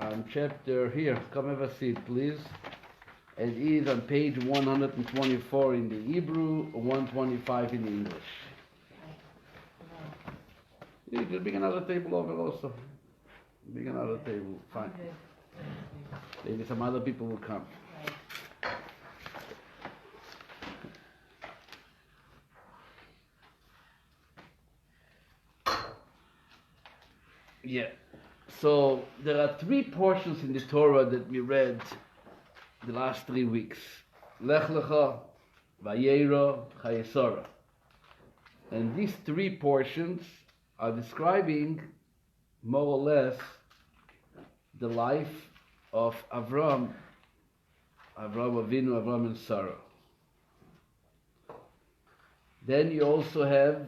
on chapter, here, come have a seat, please. It is on page 124 in the Hebrew, 125 in the English. You can bring another table over also. Bring another table, fine. Maybe some other people will come. Yeah. So there are three portions in the Torah that we read the last 3 weeks. Lech Lecha, Vayera, Chayesora. And these three portions are describing more or less the life of Avram Avinu, Avram and Sarah. Then you also have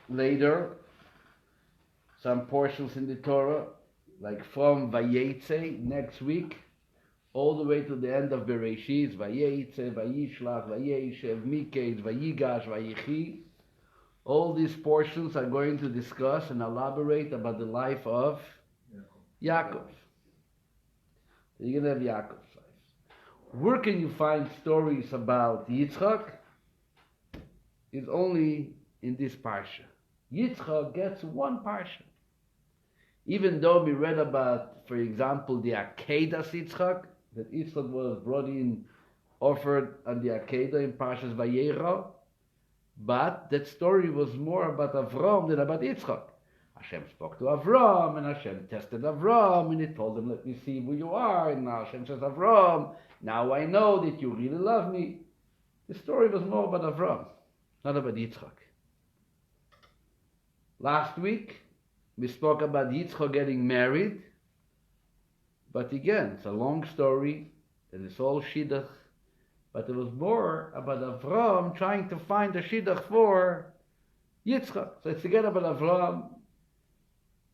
later some portions in the Torah, like from Vayetze next week, all the way to the end of Bereshit, Vayetze, Vayishlach, Vayeshev, Miketz, Vayigash, Vayichi. All these portions are going to discuss and elaborate about the life of Yaakov. You're going to have Yaakov's life. Where can you find stories about Itzhak? It's only in this Parsha. Yitzchak gets one Parsha. Even though we read about, for example, the Akedas Itzhak, that Itzhak was brought in, offered on the Akedah in Parshas Vayera, but that story was more about Avram than about Itzhak. Hashem spoke to Avram, and Hashem tested Avram, and he told him, let me see who you are. And now Hashem says, Avram, now I know that you really love me. The story was more about Avram, not about Yitzhak. Last week, we spoke about Yitzhak getting married, but again, it's a long story, and it's all Shidduch, but it was more about Avram trying to find a Shidduch for Yitzhak. So it's again about Avram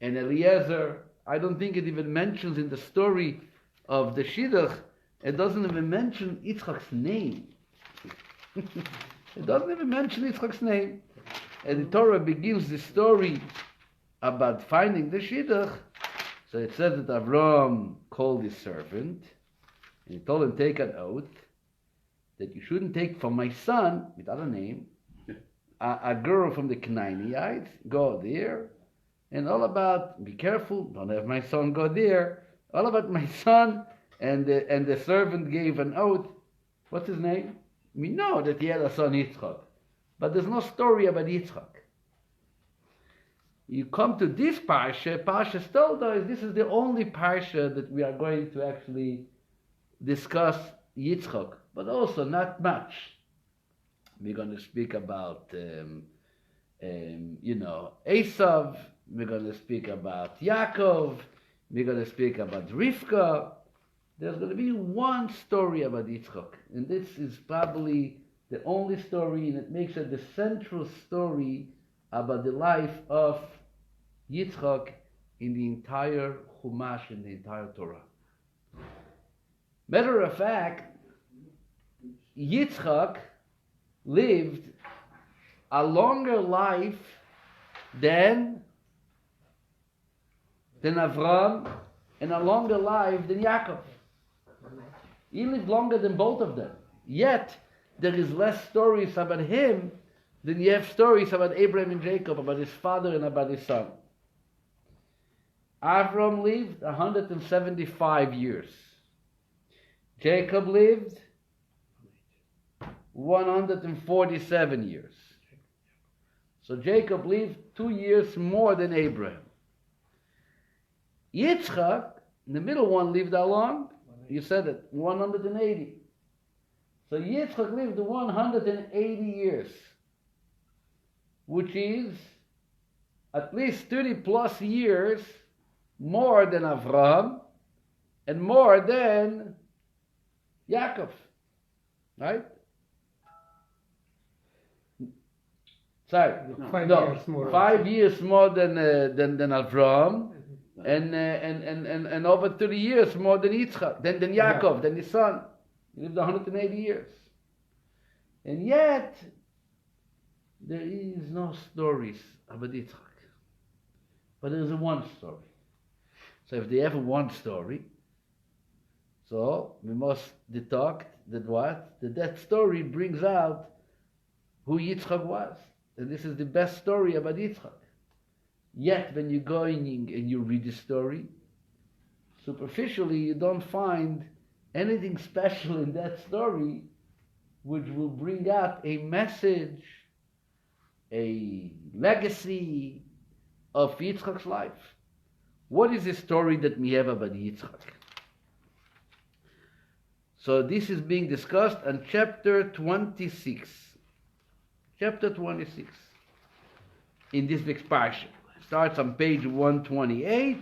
and Eliezer. I don't think it even mentions in the story of the Shidduch, it doesn't even mention Yitzchak's name. It doesn't even mention Yitzchak's name. And the Torah begins the story about finding the Shidduch. So it says that Avram called his servant, and he told him, take an oath, that you shouldn't take from my son, without a name, a girl from the Canaanites, go there, and all about, be careful, don't have my son go there, all about my son, and the servant gave an oath. What's his name? We know that he had a son, Yitzchak, but there's no story about Yitzchak. You come to this Parsha, Parsha Toldot, this is the only Parsha that we are going to actually discuss Yitzchak, but also not much. We're going to speak about, Esav. We're going to speak about Yaakov. We're going to speak about Rivka. There's going to be one story about Yitzchak, and this is probably the only story, and it makes it the central story about the life of Yitzchak in the entire Chumash, in the entire Torah. Matter of fact, Yitzchak lived a longer life than Avram, and a longer life than Yaakov. He lived longer than both of them. Yet, there is less stories about him than you have stories about Abraham and Jacob, about his father and about his son. Avram lived 175 years. Jacob lived 147 years. So Jacob lived 2 years more than Abraham. Yitzchak, the middle one, lived how long? You said it, 180. So Yitzchak lived 180 years, which is at least 30 plus years more than Avram and more than Yaakov, right? Sorry, 5 years more than Avram, and over 30 years more than Itzhak, than Yaakov, than his son. He lived 180 years, and yet there is no stories about Itzhak, but there is one story. So if they have one story, so we must deduct that what? That story brings out who Yitzhak was. And this is the best story about Yitzhak. Yet when you go in and you read the story, superficially you don't find anything special in that story which will bring out a message, a legacy of Yitzchak's life. What is the story that we have about Yitzhak? So this is being discussed in chapter 26. Chapter 26 in this week's Parsha. It starts on page 128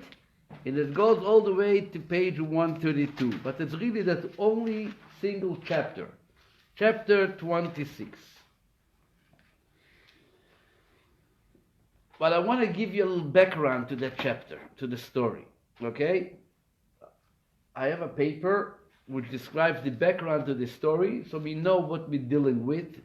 and it goes all the way to page 132. But it's really that only single chapter. Chapter 26. But I want to give you a little background to that chapter, to the story. Okay? I have a paper which describes the background to the story, so we know what we're dealing with.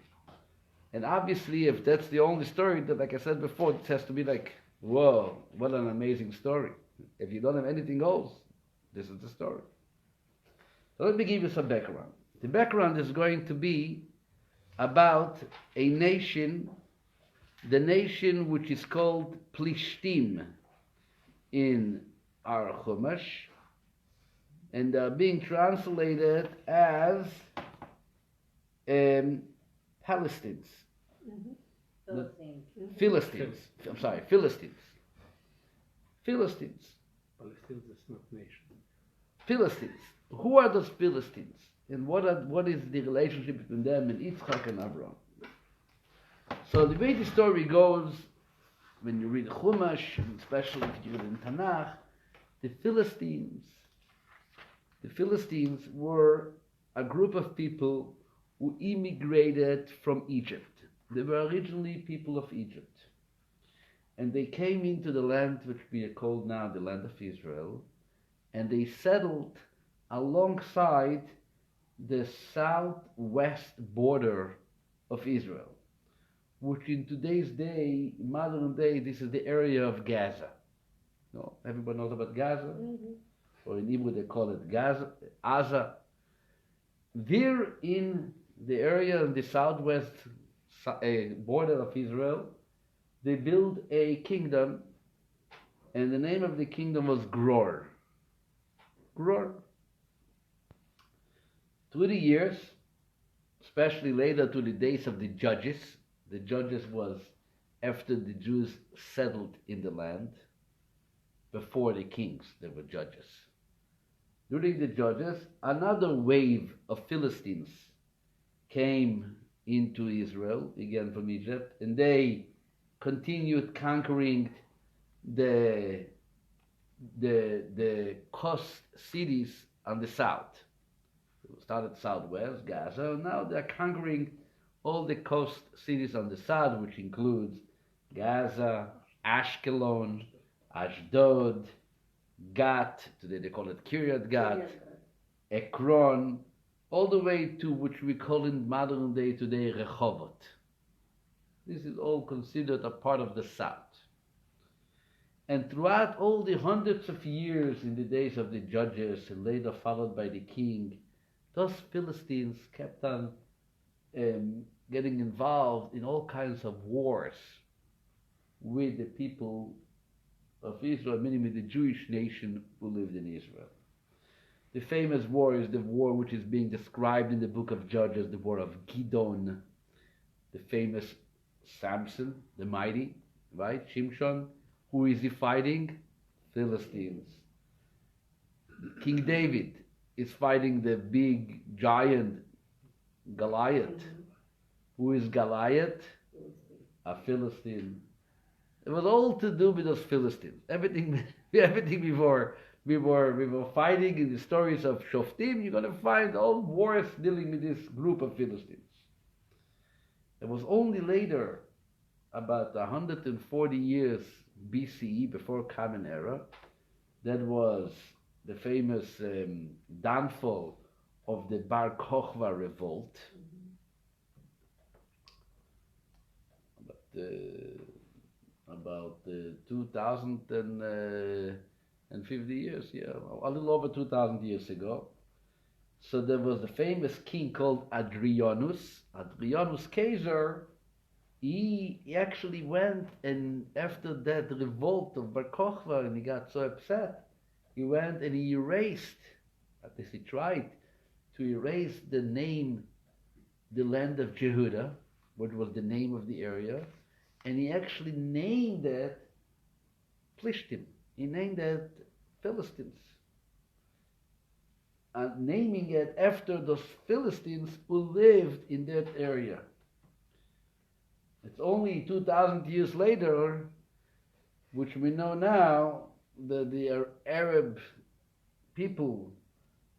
And obviously, if that's the only story, that, like I said before, it has to be like, whoa, what an amazing story. If you don't have anything else, this is the story. So let me give you some background. The background is going to be about a nation, the nation which is called Plishtim in our Chumash, and they're being translated as Palestinians. Philistines. I'm sorry, Philistines. Philistines. Palestinians is not nation. Philistines. Who are those Philistines? And what is the relationship between them and Itzhak and Abraham? So the way the story goes, when you read Chumash, and especially if you read in Tanakh, the Philistines were a group of people who immigrated from Egypt. They were originally people of Egypt. And they came into the land which we call now the land of Israel, and they settled alongside the southwest border of Israel, which in today's day, modern day, this is the area of Gaza. No, everybody knows about Gaza? Mm-hmm. Or in Hebrew they call it Gaza, Aza. There in the area of the southwest border of Israel, they built a kingdom, and the name of the kingdom was Gror. Gror. Through the years, especially later to the days of the Judges was after the Jews settled in the land. Before the kings, there were judges. During the Judges, another wave of Philistines came into Israel, again from Egypt, and they continued conquering the coast cities on the south. It started southwest, Gaza, and now they're conquering all the coast cities on the south, which includes Gaza, Ashkelon, Ashdod, Gat, today they call it Kiryat Gat, Ekron, all the way to which we call in modern day today Rehovot. This is all considered a part of the south. And throughout all the hundreds of years in the days of the Judges and later followed by the king, those Philistines kept on getting involved in all kinds of wars with the people of Israel, meaning with the Jewish nation who lived in Israel. The famous war is the war which is being described in the book of Judges, the war of Gidon, the famous Samson, the mighty, right? Shimshon. Who is he fighting? Philistines. King David is fighting the big giant Goliath. Who is Goliath? A Philistine. It was all to do with those Philistines. Everything before we were fighting in the stories of Shoftim, you're going to find all wars dealing with this group of Philistines. It was only later, about 140 years BCE, before Common Era, that was the famous downfall of the Bar Kokhba revolt. About 2000 and 150 years, yeah, a little over 2,000 years ago. So there was a famous king called Adrianus. Adrianus Caesar, he actually went, and after that revolt of Bar Kokhba, and he got so upset, he went and he erased, at least he tried, to erase the name, the land of Jehuda, what was the name of the area, and he actually named that Plishtim. He named that Philistines. And naming it after those Philistines who lived in that area. It's only 2,000 years later, which we know now, that the Arab people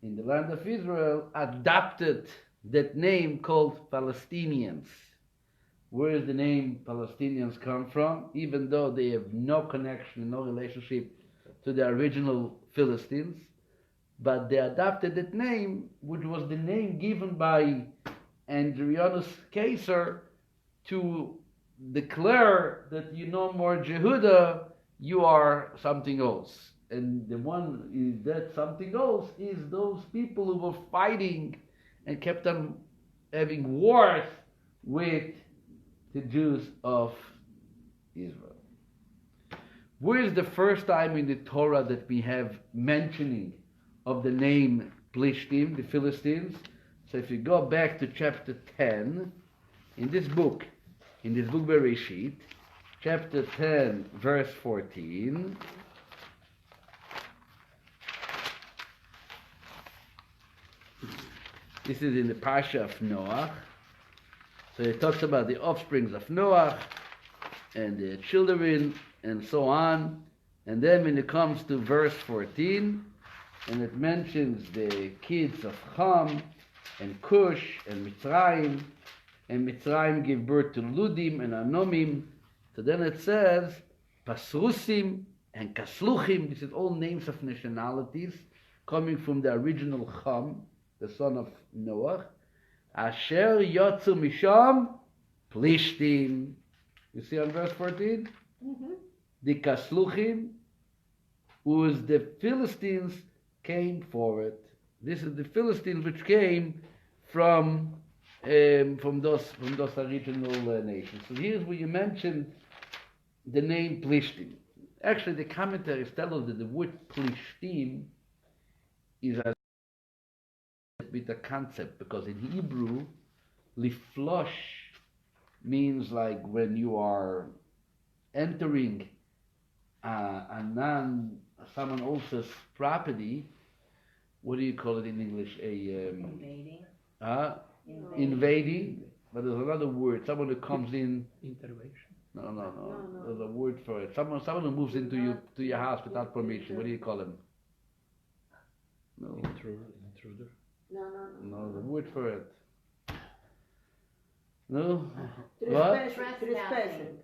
in the land of Israel adopted that name called Palestinians. Where does the name Palestinians come from? Even though they have no connection, no relationship to the original Philistines, but they adopted that name, which was the name given by Adrianus Caesar to declare that you no more Jehuda, you are something else. And the one is that something else is those people who were fighting and kept on having wars with the Jews of Israel. Where is the first time in the Torah that we have mentioning of the name Plishtim, the Philistines? So if you go back to chapter 10, in this book Bereshit, chapter 10, verse 14, this is in the Parsha of Noah. So it talks about the offsprings of Noah and the children and so on. And then when it comes to verse 14, and it mentions the kids of Ham and Cush and Mitzrayim, and Mitzrayim give birth to Ludim and Anomim. So then it says Pasrusim and Kasluchim. This is all names of nationalities coming from the original Ham, the son of Noah. Asher Yotzu Misham Plishtim. You see on verse 14? Mm-hmm. The Kasluchim, whose the Philistines came for it. This is the Philistines which came from those original nations. So here's where you mentioned the name Plishtim. Actually, the commentaries tell us that the word Plishtim is a bit a concept, because in Hebrew, liflosh means like when you are entering someone else's property. What do you call it in English? Invading. Invading. But there's another word. Someone who comes in. Intervention. No. There's a word for it. Someone who moves into your house without permission. What do you call him? No. Intruder. No, the word for it. No. Trespassing.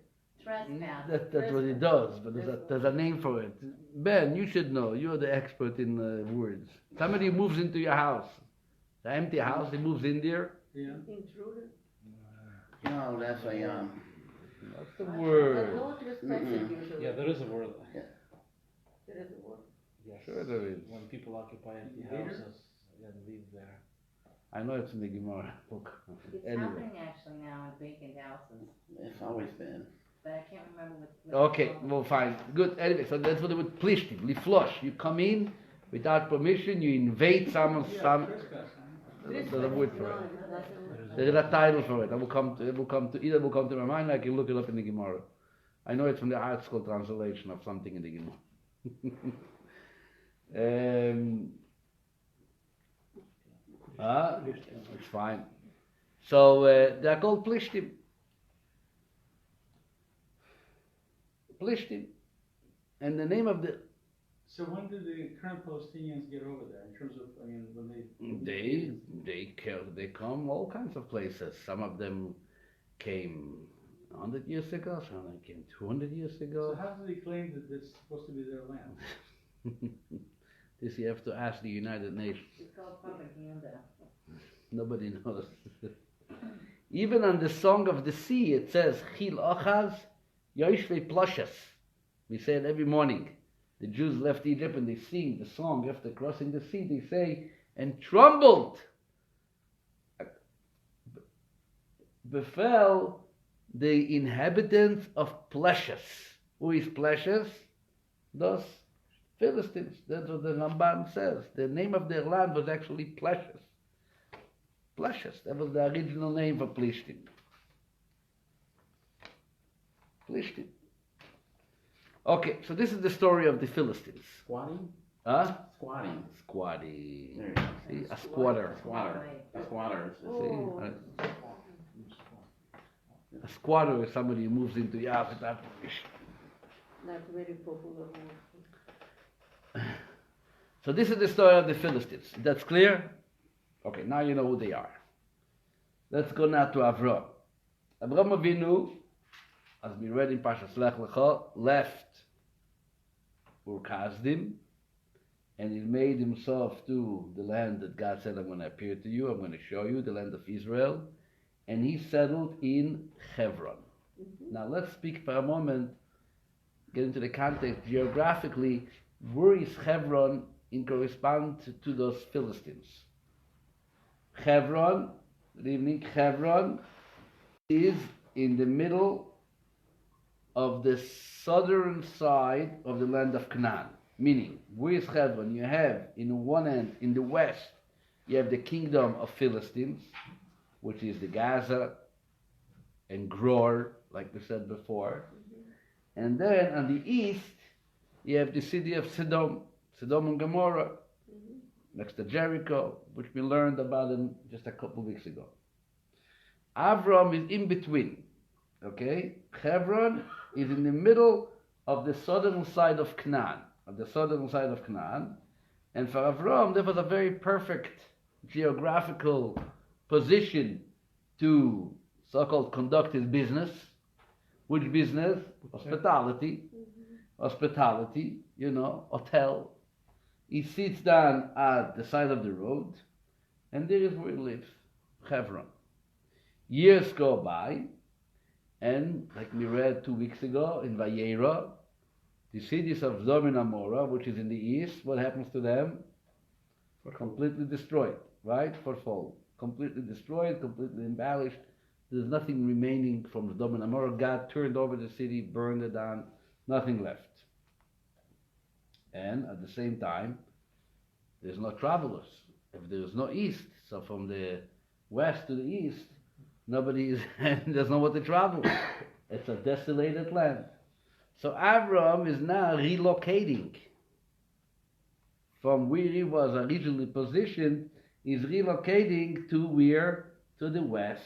That's what it does, but there's a name for it. Ben, you should know. You're the expert in words. Somebody moves into your house, the empty house. He moves in there. Yeah. Intruder. No, that's a What's the word? No trespassing usually. Yeah, there is a word. There is a word. Yes. Sure there is. When people occupy empty houses and leave there. I know it's in the Gemara book. It's Anyway. happening actually now in vacant houses, It's always been. but I can't remember what. Okay, well, fine, good. Anyway, so that's what it would plishtim, liflosh. You come in without permission. You invade some. There's a word for it. There is a title for it. It will come to my mind. I can look it up in the Gemara. I know it's from the art school translation of something in the Gemara. It's fine. So they're called plishtim. Plishtim, and the name of the. So when did the current Palestinians get over there? In terms of, I mean, when They come all kinds of places. Some of them came 100 years ago. Some of them came 200 years ago. So how do they claim that it's supposed to be their land? This you have to ask the United Nations. It's called propaganda. Nobody knows. Even on the Song of the Sea, it says Chil Ochaz Yoishvei Ploshas. We say it every morning. the Jews left Egypt and they sing the song after crossing the sea, they say, and trembled. Befell the inhabitants of Pleshus. Who is Pleshus? Those Philistines. That's what the Ramban says. The name of their land was actually Pleshus. Pleshus. That was the original name for Plishtim. Plishtim. Okay, so this is the story of the Philistines. Squatting? Huh? Squatting. Squatty. There you go. See, a squatter. Squatter. A squatter. See, a squatter is somebody who moves into your house without permission. Not very popular word. So this is the story of the Philistines. That's clear? Okay, now you know who they are. Let's go now to Avram. Avram Avinu, as we read in Parsha Lech Lecha, left Ur Kasdim, and he made himself to the land that God said, I'm going to appear to you, I'm going to show you, the land of Israel, and he settled in Hebron. Now let's speak for a moment, get into the context geographically. Where is Hebron in correspond to those Philistines? Hebron, good evening, Hebron is in the middle of the southern side of the land of Canaan. Meaning, where is Hebron? You have in one end, in the west, you have the kingdom of Philistines, which is the Gaza and Gror, like we said before. And then on the east, you have the city of Sodom and Gomorrah, next to Jericho, which we learned about in just a couple of weeks ago. Avram is in between, okay? Hebron is in the middle of the southern side of Canaan, and for Avram, there was a very perfect geographical position to so-called conduct his business. Which business? Hospitality, hotel. He sits down at the side of the road, and there is where he lives, Hebron. Years go by, and like we read 2 weeks ago in Vayera, the cities of Sodom and Gomorrah, which is in the east, what happens to them? Completely destroyed, right? Fourfold. Completely destroyed, completely embellished. There's nothing remaining from Sodom and Gomorrah. God turned over the city, burned it down, nothing left. And at the same time, there's no travelers. If there's no east, so from the west to the east, nobody is, there's nowhere to travel. It's a desolated land. So Avram is now relocating from where he was originally positioned. He's relocating to where? To the west.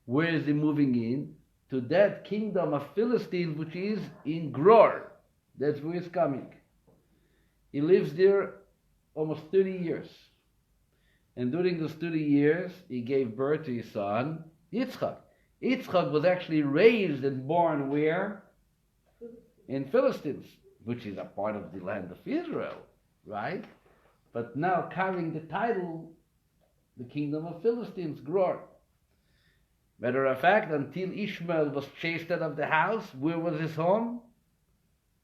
Where is he moving in? To that kingdom of Philistines, which is in Gror. That's where he's coming. He lives there almost 30 years. And during those 30 years, he gave birth to his son, Itzhak. Itzhak was actually raised and born where? In Philistines, which is a part of the land of Israel, right? But now carrying the title, the kingdom of Philistines, Gror. Matter of fact, until Ishmael was chased out of the house, where was his home?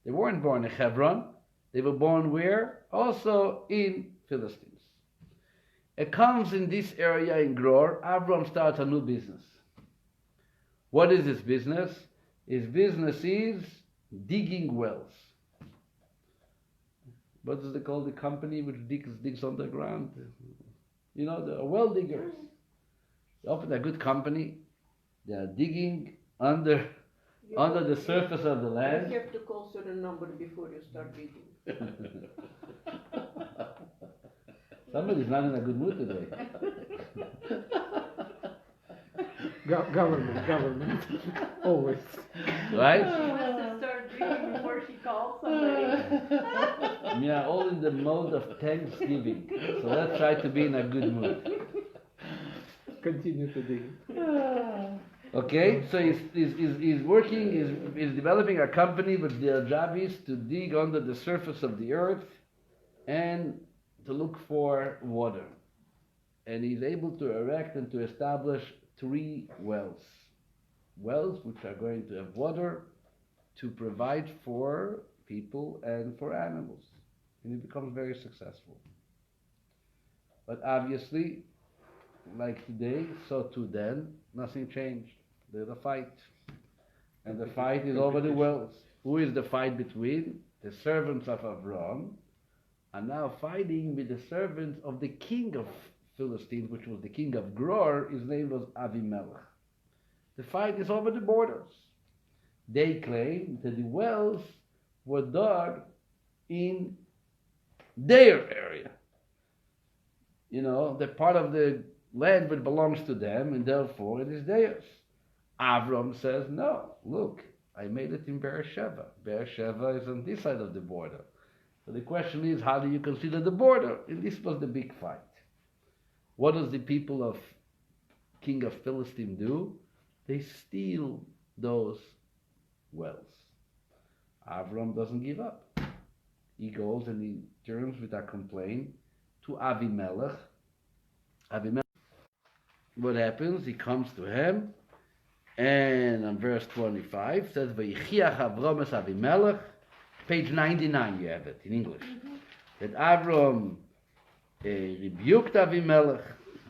They weren't born in Hebron. They were born where? Also in Philistines. It comes in this area in Gror. Avram starts a new business. What is his business? His business is digging wells. What does they call the company which digs underground? You know, the well diggers. They open a good company. They are digging under the surface of the land. You have to call certain number before you start digging. Somebody's not in a good mood today. Government, always. Right? She wants to start drinking before she calls somebody. We are all in the mode of Thanksgiving. So let's try to be in a good mood. Continue to dig. Okay, so he's working, he's developing a company, but their job is to dig under the surface of the earth and to look for water. And he's able to erect and to establish 3 wells which are going to have water to provide for people and for animals. And he becomes very successful. But obviously, like today, so too then, nothing changed. There's a fight. And the fight is over the wells. Who is the fight between? The servants of Avram are now fighting with the servants of the king of Philistine, which was the king of Gror. His name was Avimelech. The fight is over the borders. They claim that the wells were dug in their area. You know, the part of the land which belongs to them, and therefore it is theirs. Avram says, no, look, I made it in Beersheba. Beersheba is on this side of the border. So the question is, how do you consider the border? And this was the big fight. What does the people of king of Philistine do? They steal those wells. Avram doesn't give up. He goes and he turns with a complaint to Avimelech. Avimelech, what happens? He comes to him, and on verse 25 says, "V'yichiach Avram es Avimelech." Page 99, you have it in English. That Avram rebuked Avimelech,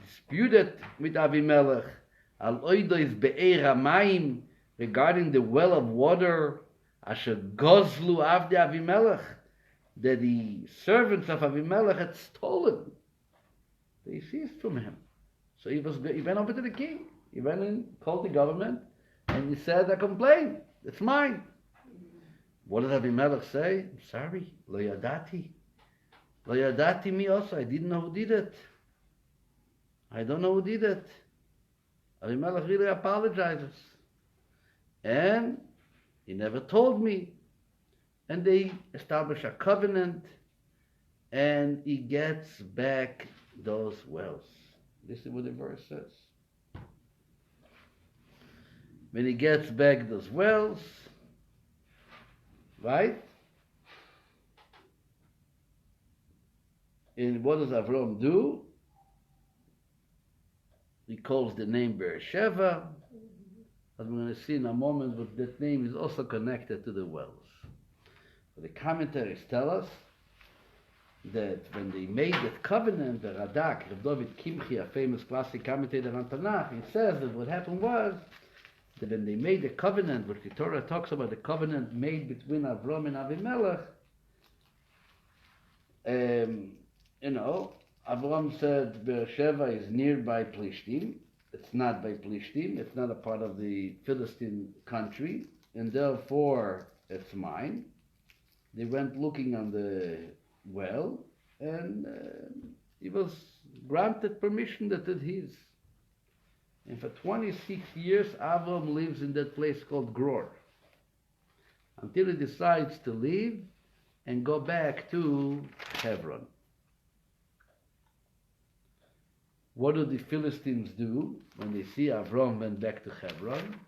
disputed with Avimelech, al oidois be'er hamayim, regarding the well of water, asher gozlu avde Avimelech, that the servants of Avimelech had stolen. They seized from him. So he went over to the king. He went and called the government, and he said, I complain. It's mine. What did Avimelech say? I'm sorry. Lo yadati. Lo yadati me also. I didn't know who did it. I don't know who did it. Avimelech really apologizes. And he never told me. And they establish a covenant, and he gets back those wells. This is what the verse says. When he gets back those wells, right? And what does Avram do? He calls the name Beersheba. As we're going to see in a moment, but that name is also connected to the wells. The commentaries tell us that when they made that covenant, the Radak, Rav David Kimchi, a famous classic commentator on Tanakh, he says that what happened was that when they made the covenant, which the Torah talks about the covenant made between Avram and Avimelech, Avram said Beersheba is nearby Plishtim. It's not by Plishtim. It's not a part of the Philistine country, and therefore it's mine. They went looking on the well, and he was granted permission that it's his. And for 26 years, Avram lives in that place called Gror, until he decides to leave and go back to Hebron. What do the Philistines do when they see Avram went back to Hebron?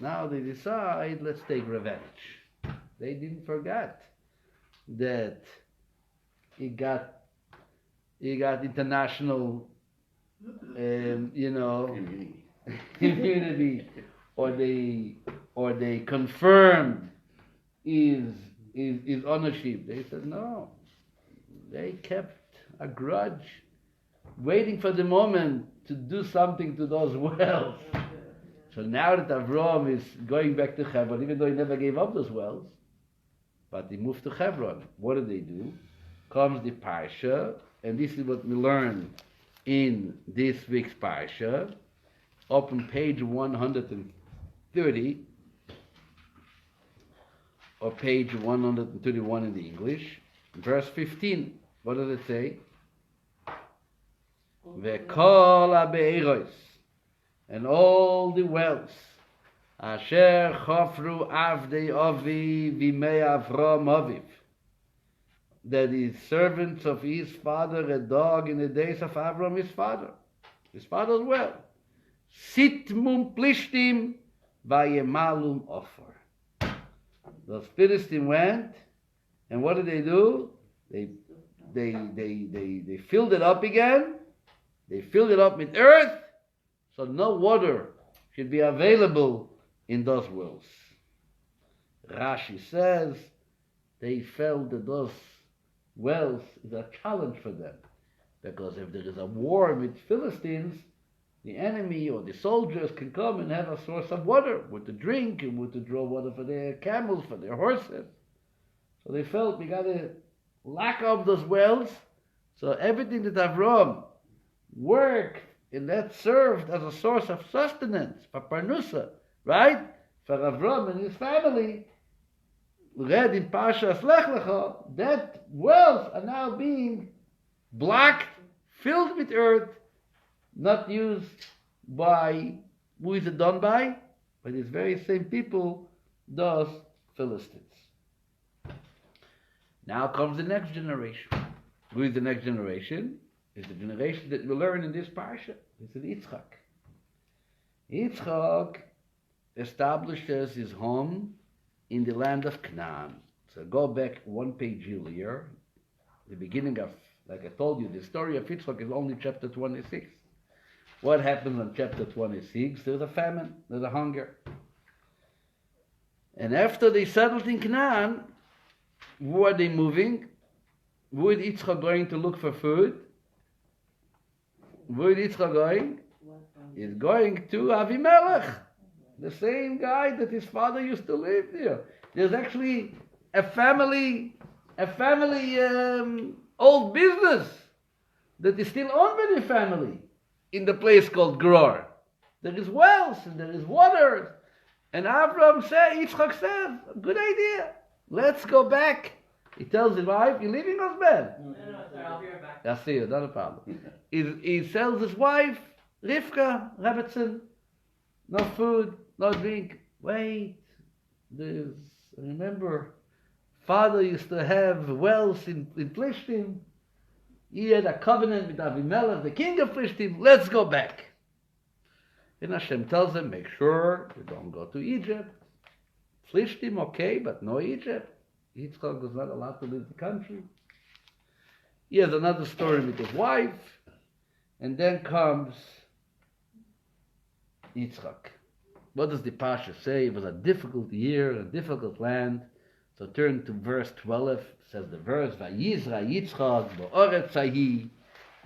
Now they decide, let's take revenge. They didn't forget that he got international, immunity, or they confirmed his ownership. They said no. They kept a grudge, waiting for the moment to do something to those wells. So now that Avram is going back to Hebron, even though he never gave up those wells, but he moved to Hebron. What do? Comes the Parsha, and this is what we learn in this week's Parsha. Open page 130, or page 131 in the English. Verse 15, what does it say? Ve'kol ha'be'eros, and all the wells, asher chofru avdei avi v'mei Avram aviv, that is servants of his father a dog in the days of Avram his father's well. Sitmum plishtim vayemalum ofer. Those Philistines went, and what did they do? They filled it up again. They filled it up with earth, so no water should be available in those wells. Rashi says they felt that those wells is a challenge for them. Because if there is a war with Philistines, the enemy or the soldiers can come and have a source of water, with to drink and with to draw water for their camels, for their horses. So they felt we got to lock up those wells. So everything that Avram worked and that served as a source of sustenance for Parnusa, right? For Avram and his family, read in Parsha Lech Lecha, that wells are now being blocked, filled with earth, not used by, who is it done by? By these very same people, those Philistines. Now comes the next generation. Who is the next generation? It's the generation that we learn in this Parsha. It's Itzhak. Itzhak establishes his home in the land of Canaan. So go back one page earlier, the beginning of, like I told you, the story of Itzhak is only chapter 26. What happens in chapter 26? There's a famine, there's a hunger. And after they settled in Canaan, who are they moving? Who is Itzhak going to look for food? Where is Itzhak going? He's going to Avimelech, the same guy that his father used to live there. There's actually a family old business that is still owned by the family in the place called Gerar. There is wells and there is water. And Itzhak says, good idea. Let's go back. He tells his wife, you're leaving us, man. No, sorry, I'll be right back. I see you, not a problem. He tells his wife, Rivka, Rebbetzin, no food, no drink. Wait, remember, father used to have wells in Plishtim. He had a covenant with Avimelech, the king of Plishtim. Let's go back. And Hashem tells him, make sure you don't go to Egypt. Plishtim, okay, but no Egypt. Yitzchak was not allowed to leave the country. He has another story with his wife. And then comes Yitzhak. What does the Parsha say? It was a difficult year, a difficult land. So turn to verse 12. It says the verse, Vayizra Yitzchak ba'oretz hahi,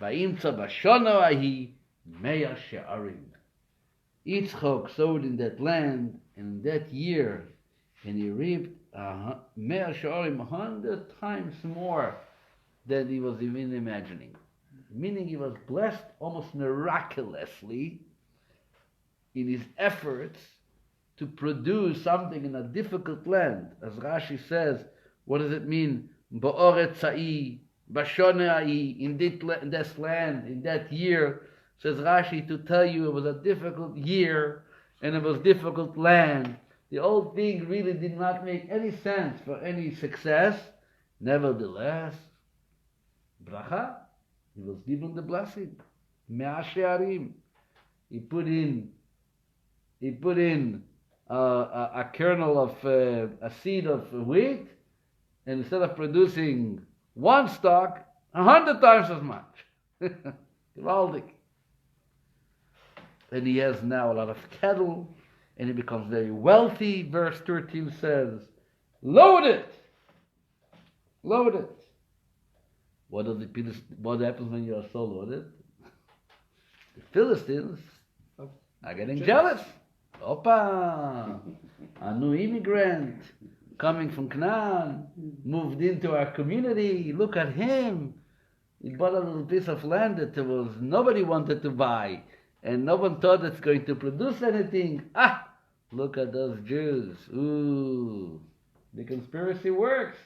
va'imtza b'shana hahi, mea she'arim. Yitzchak sowed in that land, and in that year, and he reaped mea she'arim 100 times more than he was even imagining. Meaning he was blessed almost miraculously in his efforts to produce something in a difficult land. As Rashi says, what does it mean? Ba'oretz ha'i, b'shana ha'i, in this land, in that year, says Rashi, to tell you it was a difficult year and it was difficult land. The whole thing really did not make any sense for any success. Nevertheless, bracha, he was given the blessing. Mea she'arim. He put in a kernel of a seed of wheat, and instead of producing one stalk, 100 times as much. Gewaldig. And he has now a lot of cattle, and he becomes very wealthy. Verse 13 says, load it! Load it! What happens when you are so loaded? The Philistines are getting jealous. Opa! A new immigrant coming from Canaan, moved into our community. Look at him. He bought a little piece of land that nobody wanted to buy, and no one thought it's going to produce anything. Look at those Jews. Ooh, the conspiracy works.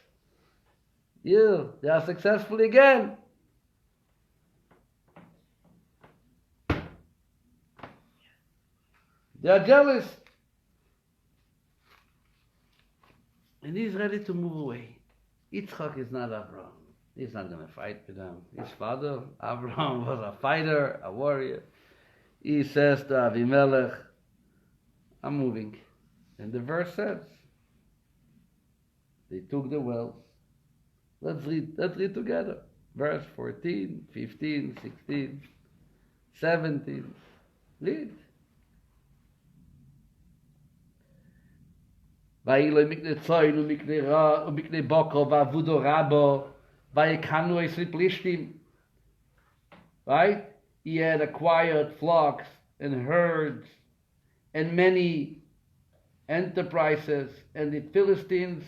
They are successful again. They are jealous. And he's ready to move away. Itzhak is not Abraham. He's not going to fight with them. His father, Abraham, was a fighter, a warrior. He says to Avimelech, I'm moving. And the verse says, they took the wells. Let's read together. Verse 14, 15, 16, 17. Read. Vayle mikne Zoin und mikne Ra und mikne Boko va Vudo Rabo, Vayekanu es Plishtim. Right? He had acquired flocks and herds and many enterprises, and the Philistines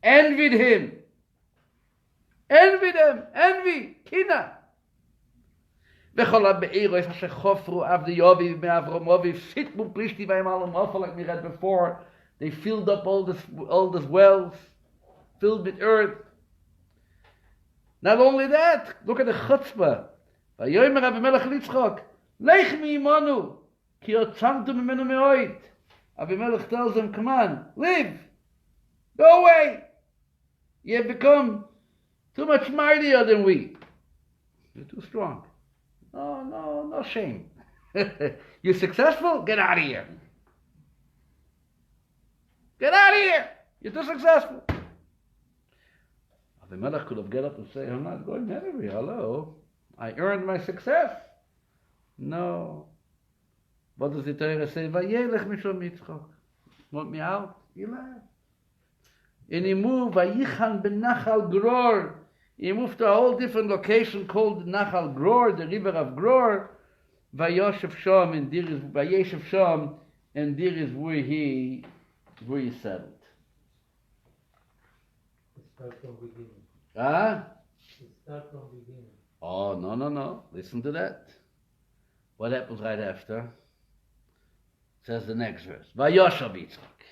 envied him. Envy, kina. V'chol be'eros asher chofru Avdiyovi me'Avromovi sitmu plishti v'im alam offer, like we read before. They filled up all this wells, filled with earth. Not only that, look at the chutzpah. Vayomer Abimelech Itzhak, lech mi imanu, ki otzamtu mimenu me'oid. Abimelech tells him, come on, live, go away. You have become too much mightier than we. You're too strong. No shame. You're successful? Get out of here. Get out of here. You're too successful. Abimelech could have get up and say, I'm not going anywhere. Hello. I earned my success. No. What does the Torah say? Vayelech mishom Yitzchak. Want me out? He left. And he moved, Vayichan ben Nachal Gror. He moved to a whole different location called Nachal Gror, the river of Gror. Vayoshev Sham, and there is Vayeshev Sham, and there is where he settled. Start from beginning. Ah? Start from beginning. Oh, no. Listen to that. What happens right after? Says the next verse. Vayoshav Itzhak.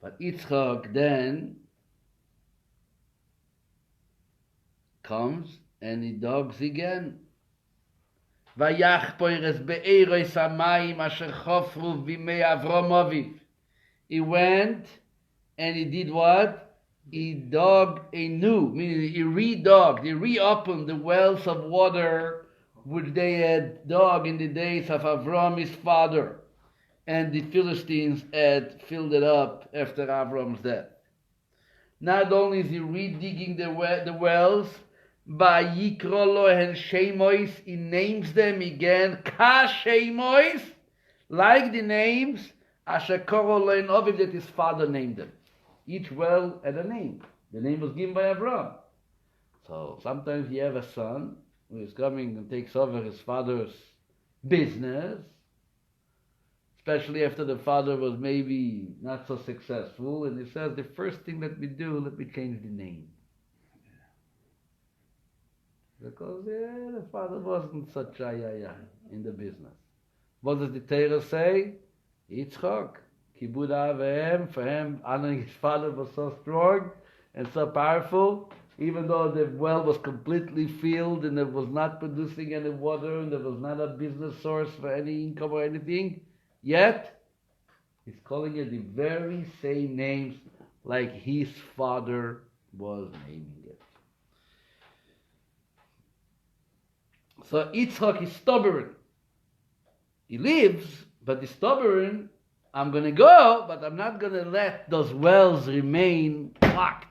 But Itzhak then comes and he dogs again. Vayachpoires be'eros hamayim asher chofru v'imei Avram Aviv. He went and he did what? He dug anew, meaning he reopened the wells of water which they had dug in the days of Avram, his father, and the Philistines had filled it up after Avram's death. Not only is he redigging the wells, by Yikrolo and Shemois, he names them again, Ka Shemois, like the names Asher Korolo and Aviv that his father named them. Each well had a name. The name was given by Avram. So sometimes you have a son who is coming and takes over his father's business, especially after the father was maybe not so successful, and he says, the first thing that we do, let me change the name. Because the father wasn't such in the business. What does the Torah say? Itzhak, Kibud Avehem, for him, honoring his father was so strong and so powerful, even though the well was completely filled and it was not producing any water and there was not a business source for any income or anything, yet he's calling it the very same names like his father was naming it. So Itzhak is stubborn. He lives, but he's stubborn. I'm going to go, but I'm not going to let those wells remain blocked.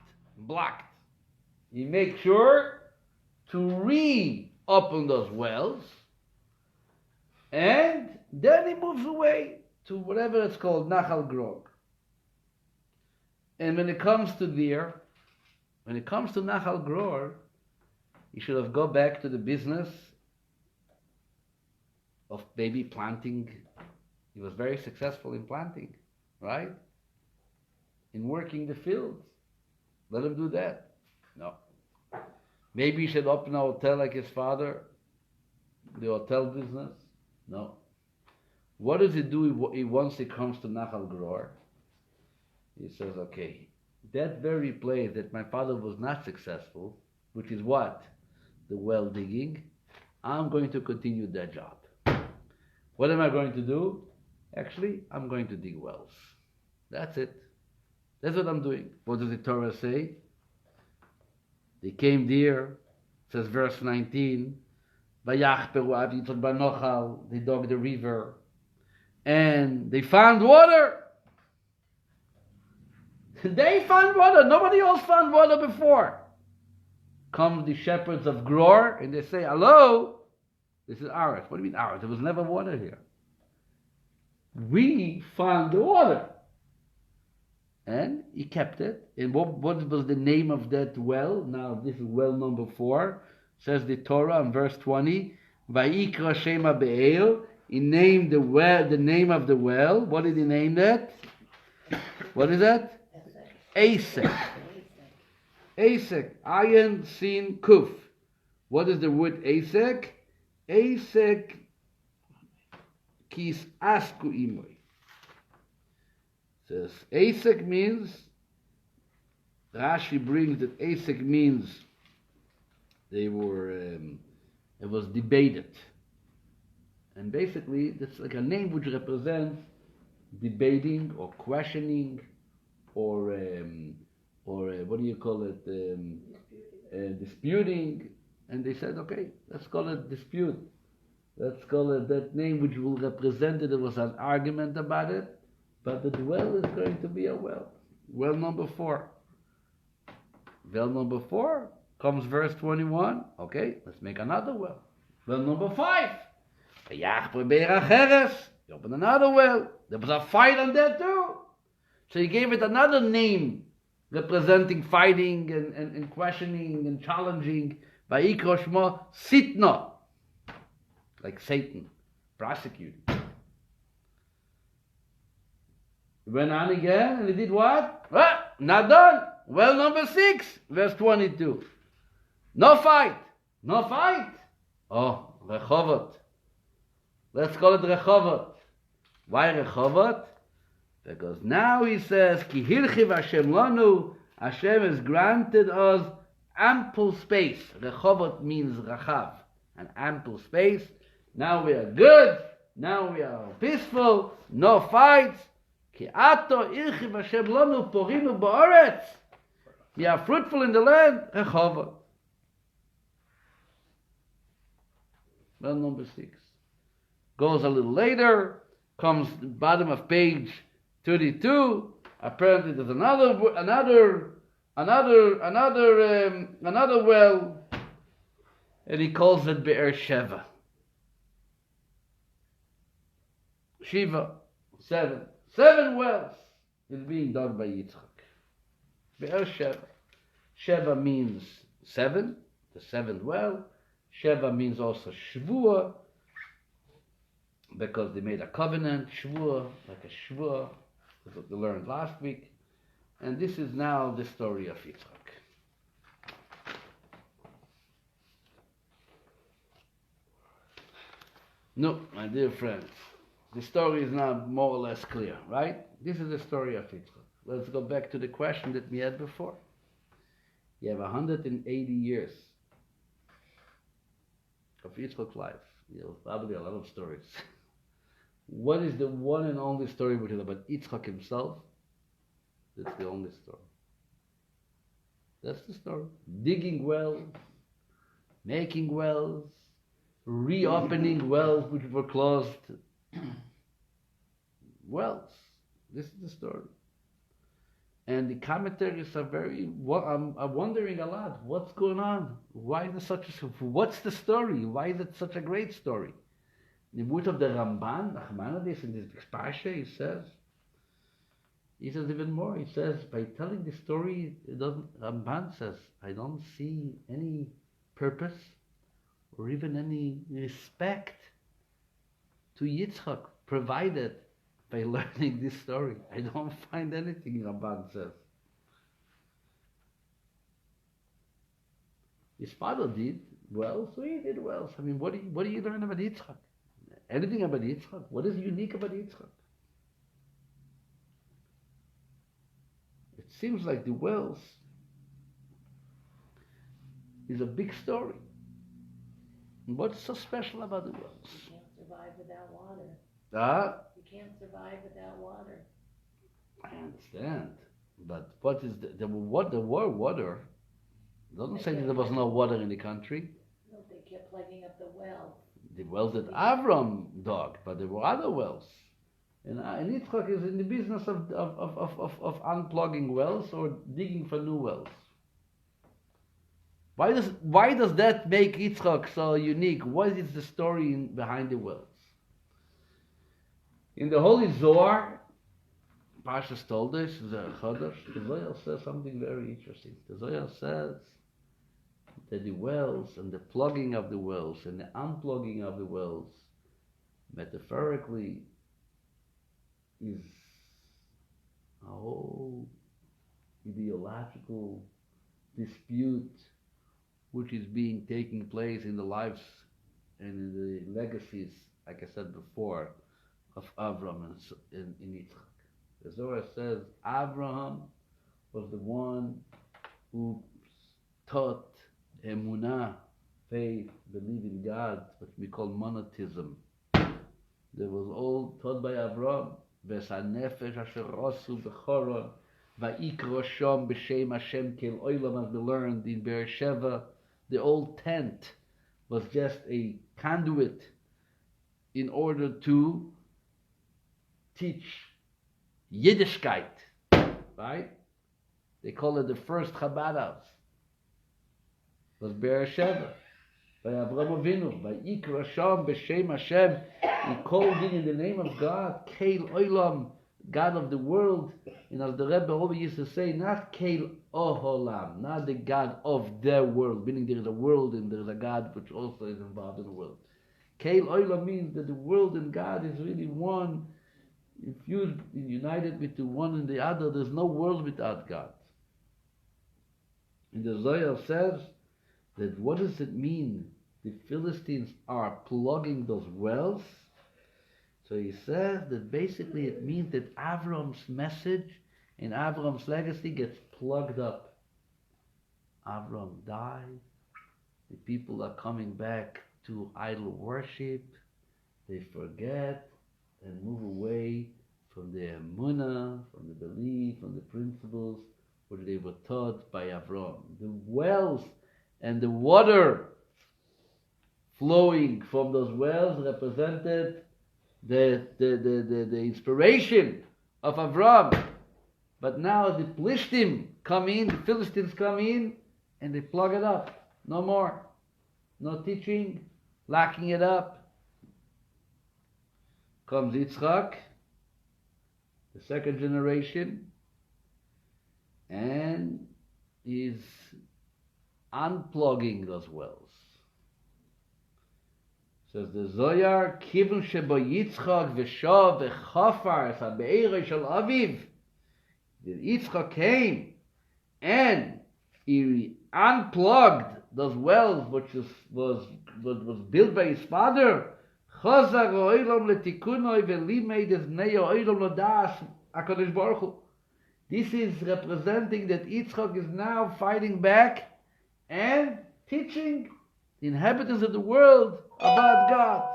He makes sure to reopen those wells, and then he moves away to whatever it's called, Nachal Grog. And when it comes to Nachal Grog, he should have gone back to the business of maybe planting. He was very successful in planting, right? In working the fields. Let him do that. No. Maybe he should open a hotel like his father, the hotel business. No. What does he do once he comes to Nachal Gror? He says, okay, that very place that my father was not successful, which is what? The well digging, I'm going to continue that job. What am I going to do? Actually, I'm going to dig wells. That's it. That's what I'm doing. What does the Torah say? They came there, says verse 19, Vayachperu av Yitzhak banochal, they dug the river, and they found water. They found water. Nobody else found water before. Come the shepherds of Gror, and they say, hello, this is ours. What do you mean ours? There was never water here. We found the water. And he kept it. And what was the name of that well? Now this is well number 4. Says the Torah in verse 20, Vayikra Shema Be'er. He named the well, the name of the well. What did he name that? What is that? Issac. Issac. Ayin Sin Kuf. What is the word Issac? Issac Kis Asku Imoy. Says Issac means, Rashi brings that Issac means they were, it was debated. And basically, that's like a name which represents debating or questioning or what do you call it? Disputing. And they said, okay, let's call it dispute. Let's call it that name which will represent it. There was an argument about it. But the well is going to be a well. Well number 4. Well number 4 comes verse 21. Okay, let's make another well. Well number 5. You open another well. There was a fight on that too. So he gave it another name representing fighting and questioning and challenging. Vayikra Shmo Sitna. Like Satan, prosecuting. He went on again and he did what? Not done. Well, number 6, verse 22. No fight. No fight. Oh, Rechovot. Let's call it Rechovot. Why Rechovot? Because now he says, Ki hirchiv Hashem lanu, Hashem has granted us ample space. Rechovot means Rachav, an ample space. Now we are good. Now we are peaceful. No fights. Ki ato irchiv Hashem lanu porinu ba'oretz. We are fruitful in the land. Rechovot. Well, number 6. Goes a little later. Comes the bottom of page 32. Apparently, there's another well, and he calls it Be'er Sheva. Shiva, 7 wells is being dug by Itzhak. Be'er Sheva. Sheva means 7, the 7th well. Sheva means also Shvua, because they made a covenant, Shvua, like a Shvua. That's what we learned last week. And this is now the story of Itzhak. No, my dear friends, the story is now more or less clear, right? This is the story of Itzhak. Let's go back to the question that we had before. You have 180 years of Yitzchak's life. You know, probably a lot of stories. What is the one and only story which is about Yitzchak himself? That's the only story. That's the story. Digging wells, making wells, reopening wells which were closed. Wells. This is the story. And the commentaries are I'm wondering a lot. What's going on? Why is it what's the story? Why is it such a great story? The word of the Ramban, Nachmanides, in this Parsha, he says even more. He says, by telling the story, Ramban says, I don't see any purpose or even any respect to Yitzchak provided by learning this story. I don't find anything, Ramban says. His father did well, so he did well. I mean, what do you learn about Yitzchak? Anything about Yitzchak? What is unique about Yitzchak? It seems like the wells is a big story. And what's so special about the wells? You can't survive without water. You can't survive without water. I understand. But what is there were water. It doesn't say that there was no water in the country. No, they kept plugging up the wells. The wells that Avram dug, but there were other wells. And Yitzchak is in the business of unplugging wells or digging for new wells. Why does that make Yitzchak so unique? What is the story behind the wells? In the Holy Zohar, Parsha Toldot, the Chodesh, the Zohar says something very interesting. The Zohar says that the wells and the plugging of the wells and the unplugging of the wells, metaphorically, is a whole ideological dispute which is taking place in the lives and in the legacies, like I said before, of Avram in Itzhak. The Zohar says Abraham was the one who taught emunah, faith, believe in God, what we call monotheism. There was all taught by Abraham. V'sanefesh asher osu b'choron va'ikro shom b'shem Hashem kel olam, as we learned in Beersheba. The old tent was just a conduit in order to teach Yiddishkeit, right? They call it the first Chabad house. It was Beersheba. By Avraham Avinu, by Ikra Sham b'Shem Hashem, he called in the name of God, Keil Olam, God of the world. And as the Rebbe always used to say, not Keil Oholam, not the God of the world, meaning there is a world and there is a God which also is involved in the world. Keil Olam means that the world and God is really one. If you're united with the one and the other, there's no world without God. And the Zohar says that what does it mean? The Philistines are plugging those wells. So he says that basically it means that Avram's message and Avram's legacy gets plugged up. Avram died. The people are coming back to idol worship. They forget and move away from the emunah, from the belief, from the principles which they were taught by Avram. The wells and the water flowing from those wells represented the inspiration of Avram. But now the Plishtim come in, the Philistines come in, and they plug it up. No more. No teaching, locking it up. Comes Itzhak, the second generation, and is unplugging those wells. Says the Zohar, Kivun shebo Yitzchak v'shav v'chafar es ha'be'erei shel aviv. That Yitzchak came and he unplugged those wells which was built by his father. Chazar ha'olam letikunoi v'limeid es bnei ha'olam l'das HaKadosh Baruch Hu. This is representing that Yitzchak is now fighting back and teaching the inhabitants of the world about God.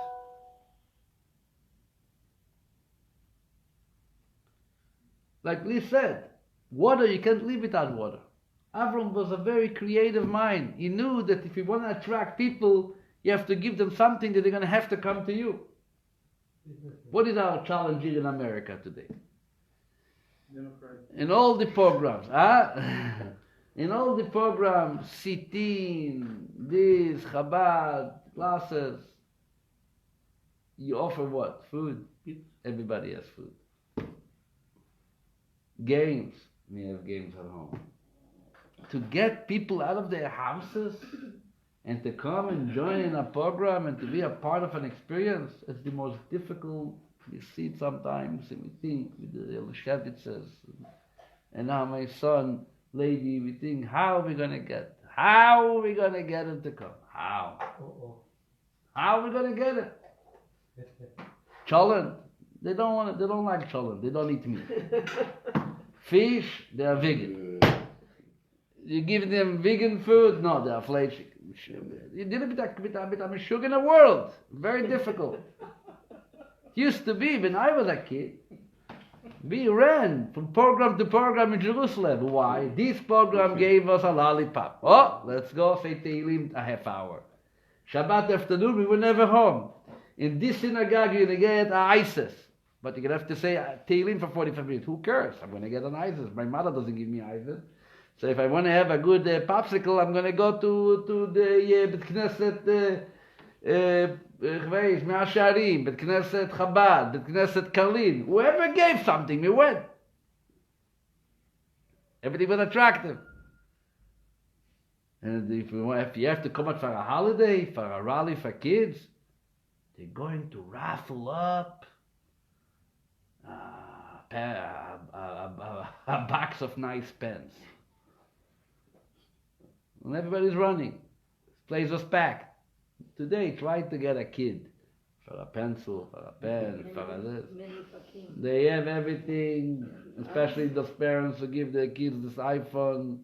Like Lee said, water, you can't live without water. Avram was a very creative mind. He knew that if you want to attract people, you have to give them something that they're going to have to come to you. What is our challenge here in America today? In all the programs, in all the programs, Sitin, this, Chabad, classes, you offer what? Food. Everybody has food. Games. We have games at home. To get people out of their houses and to come and join in a program and to be a part of an experience, it's the most difficult. We see it sometimes and we think with the Elishevitses. And now my son, lady, we think, how are we going to get him to come? How? How are we going to get it? Cholent. They don't like cholent. They don't eat meat. Fish, they are vegan. You give them vegan food? No, they are fleishik. You did it with a sugar in the world. Very difficult. Used to be when I was a kid. We ran from program to program in Jerusalem. Why? This program gave us a lollipop. Oh, let's go say Tehillim a half hour. Shabbat afternoon, we were never home. In this synagogue, you're going to get an ISIS. But you're going to have to say Tehillim for 45 minutes. Who cares? I'm going to get an ISIS. My mother doesn't give me ISIS. So if I want to have a good popsicle, I'm going to go to the Bet Knesset Mea Sharim, Bet Knesset Chabad, Bet Knesset Karlin. Whoever gave something, we went. Everything was attractive. And if you have to come out for a holiday, for a rally for kids, they're going to raffle up a box of nice pens. And everybody's running. This place was packed. Today, try to get a kid for a pencil, for a pen, for a this. They have everything, especially those parents who give their kids this iPhone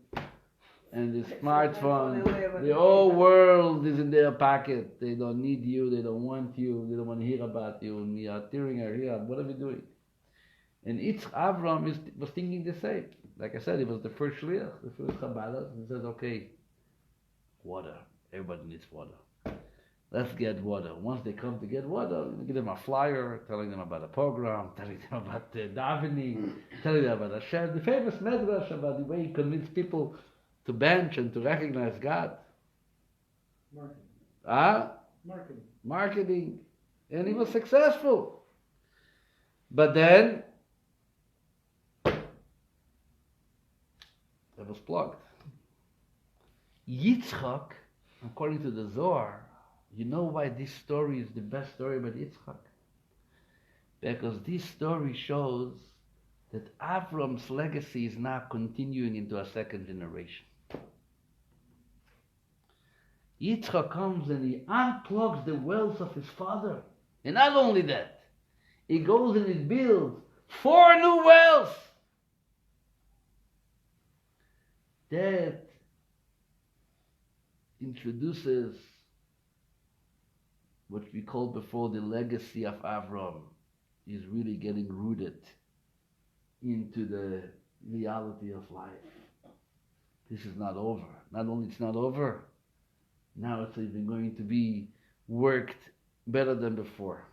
and this smartphone. The whole world is in their pocket. They don't need you, they don't want you, they don't want to hear about you. And you are tearing our ear. What are we doing? And Itzhak Avram was thinking the same. Like I said, he was the first shliach, the first Kabbalah. He says, okay, water. Everybody needs water. Let's get water. Once they come to get water, we give them a flyer telling them about the program, telling them about the davening, telling them about Hashem. The famous medrash about the way he convinced people to bench and to recognize God. Marketing. And he was successful. But then, it was plugged. Yitzchak, according to the Zohar, you know why this story is the best story about Itzhak? Because this story shows that Avram's legacy is now continuing into a second generation. Yitzhak comes and he unplugs the wells of his father. And not only that, he goes and he builds 4 new wells. That introduces what we called before the legacy of Avram is really getting rooted into the reality of life. This is not over. Not only it's not over, now it's even going to be worked better than before.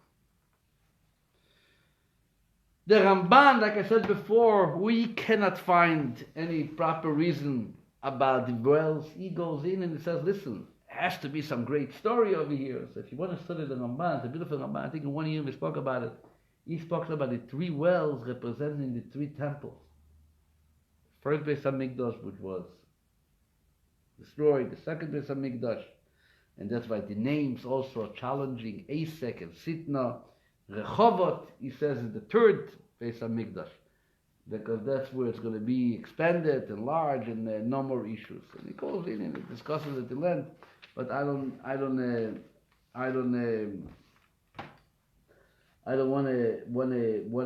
The Ramban, like I said before, we cannot find any proper reason about the wells. He goes in and he says, listen, has to be some great story over here. So if you want to study the Ramban, it's a beautiful Ramban. I think in one year we spoke about it. He spoke about the 3 wells representing the 3 temples. First Beis HaMikdash, which was destroyed. The second Beis HaMikdash. And that's why the names also are challenging. Issac and Sitna. Rehovot, he says, is the 3rd Beis HaMikdash. Because that's where it's going to be expanded and large and no more issues. And he goes in and he discusses it in length. But I don't want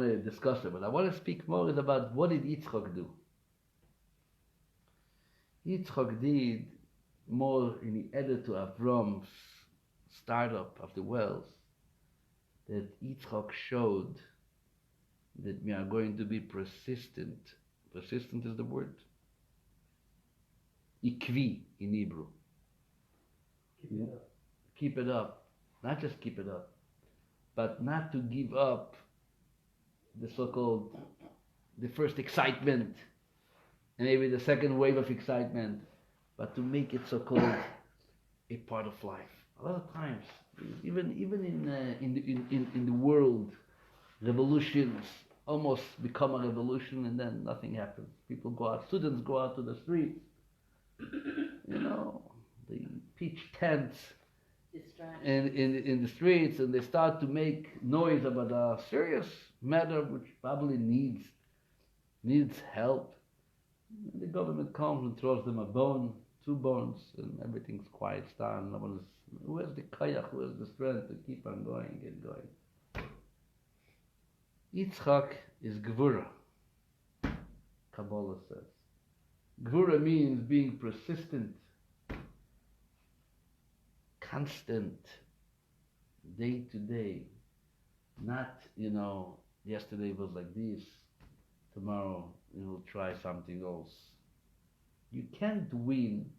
to discuss it. But I want to speak more about what did Itzhak do. Yitzhak did more in the edit to Avram's startup of the wells, that Yitzhak showed that we are going to be persistent. Persistent is the word. Ikvi in Hebrew. Keep it up. Not just keep it up, but not to give up the so-called, the first excitement, and maybe the second wave of excitement, but to make it so-called a part of life. A lot of times, even in the world, revolutions almost become a revolution and then nothing happens. People go out, students go out to the streets, they pitch tents in the streets and they start to make noise about a serious matter which probably needs help. And the government comes and throws them a bone, 2 bones, and everything's quiets down. No one is, where's the kayach, where's the strength to keep on going and going? Itzhak is Gvura, Kabbalah says. Gvura means being persistent, constant, day to day. Not, yesterday was like this, tomorrow we'll try something else. You can't win,